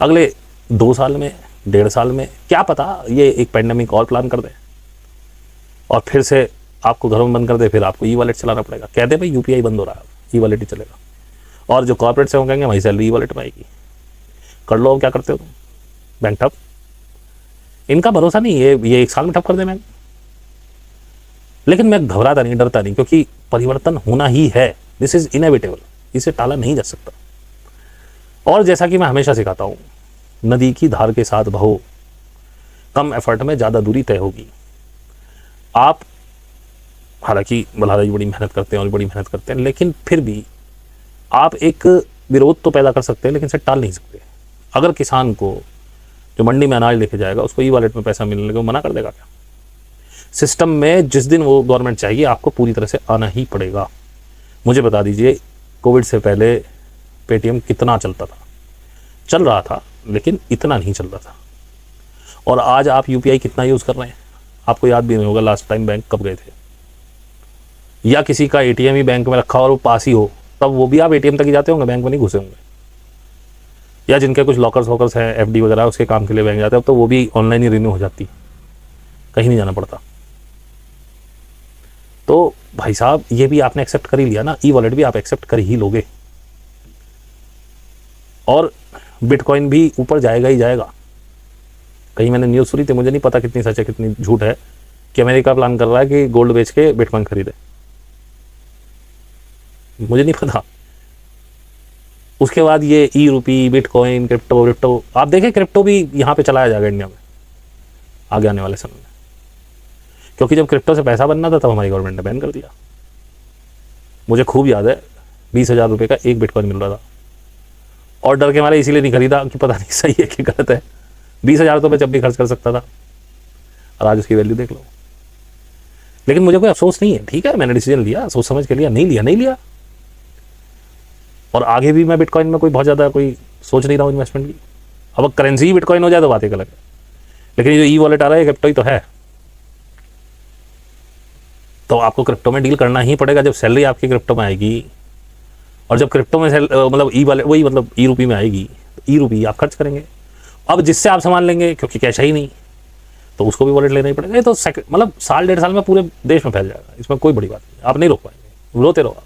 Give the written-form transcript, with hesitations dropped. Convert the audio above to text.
अगले 2 साल में, 1.5 साल में, क्या पता ये एक पेंडेमिक और प्लान कर दे और फिर से आपको घरों में बंद कर दे, फिर आपको ई वॉलेट चलाना पड़ेगा। कह दे भाई यूपीआई बंद हो रहा है, ई वॉलेट ही चलेगा, और जो कॉर्पोरेट से वो कहेंगे वही सैलरी ई वॉलेट में आएगी। कर लो, क्या करते हो तुम, बैंक ठप। इनका भरोसा नहीं, ये 1 साल में ठप कर दे बैंक। लेकिन मैं घबराता नहीं, डरता नहीं, क्योंकि परिवर्तन होना ही है। दिस इज इनएविटेबल, इसे टाला नहीं जा सकता। और जैसा कि मैं हमेशा सिखाता हूं, नदी की धार के साथ बहो, कम एफर्ट में ज्यादा दूरी तय होगी। आप हालांकि बल्हारा जी बड़ी मेहनत करते हैं और बड़ी मेहनत करते हैं, लेकिन फिर भी आप एक विरोध तो पैदा कर सकते हैं, लेकिन इसे टाल नहीं सकते। अगर किसान को जो मंडी में अनाज लेके जाएगा उसको ई वॉलेट में पैसा मिलने को मना कर देगा क्या? सिस्टम में जिस दिन वो गवर्नमेंट चाहिए आपको पूरी तरह से आना ही पड़ेगा। मुझे बता दीजिए, कोविड से पहले पेटीएम कितना चलता था? चल रहा था, लेकिन इतना नहीं चल रहा था। और आज आप यूपीआई कितना यूज कर रहे हैं? आपको याद भी नहीं होगा लास्ट टाइम बैंक कब गए थे, या किसी का एटीएम ही बैंक में रखा और वो पास ही हो, तब वो भी आप एटीएम तक ही जाते होंगे, बैंक में नहीं घुसे होंगे। या जिनके कुछ लॉकर्स वॉकर्स हैं, एफडी वगैरह, उसके काम के लिए बैंक जाते हैं, अब तो वो भी ऑनलाइन ही रिन्यू हो जाती, कहीं नहीं जाना पड़ता। तो भाई साहब, ये भी आपने एक्सेप्ट कर ही लिया ना, ई वॉलेट भी आप एक्सेप्ट कर ही लोगे, और बिटकॉइन भी ऊपर जाएगा ही जाएगा। कहीं मैंने न्यूज़ सुनी थी, मुझे नहीं पता कितनी सच है कितनी झूठ है, कि अमेरिका प्लान कर रहा है कि गोल्ड बेच के बिटकॉइन खरीदे। मुझे नहीं पता। उसके बाद ये ई रूपी, बिटकॉइन, क्रिप्टो, आप देखें क्रिप्टो भी यहाँ पे चलाया जाएगा इंडिया में आगे आने वाले समय में, क्योंकि जब क्रिप्टो से पैसा बनना था तब हमारी गवर्नमेंट ने बैन कर दिया। मुझे खूब याद है, 20,000 रुपये का एक बिटकॉइन मिल रहा था, और डर के मारे इसीलिए नहीं खरीदा कि पता नहीं सही है कि गलत है। 20,000 तो मैं जब भी खर्च कर सकता था, और आज उसकी वैल्यू देख लो। लेकिन मुझे कोई अफसोस नहीं है, ठीक है, मैंने डिसीजन लिया, सोच समझ के लिया, नहीं लिया। और आगे भी मैं बिटकॉइन में कोई बहुत ज़्यादा कोई सोच नहीं रहा हूँ इन्वेस्टमेंट की। अब करेंसी ही बिटकॉइन हो जाए तो बात एक अलग है, लेकिन ये जो ई वॉलेट आ रहा है क्रिप्टो ही तो है। तो आपको क्रिप्टो में डील करना ही पड़ेगा। जब सैलरी आपकी क्रिप्टो में आएगी, और जब क्रिप्टो में मतलब ई वॉलेट, वही मतलब ई रूपी में आएगी, तो ई रूपी आप खर्च करेंगे। अब जिससे आप सामान लेंगे, क्योंकि कैश है ही नहीं, तो उसको भी वॉलेट लेना ही पड़ेगा। ये तो मतलब 1.5 साल में पूरे देश में फैल जाएगा, इसमें कोई बड़ी बात नहीं, आप नहीं रोक पाएंगे, रोते रहो।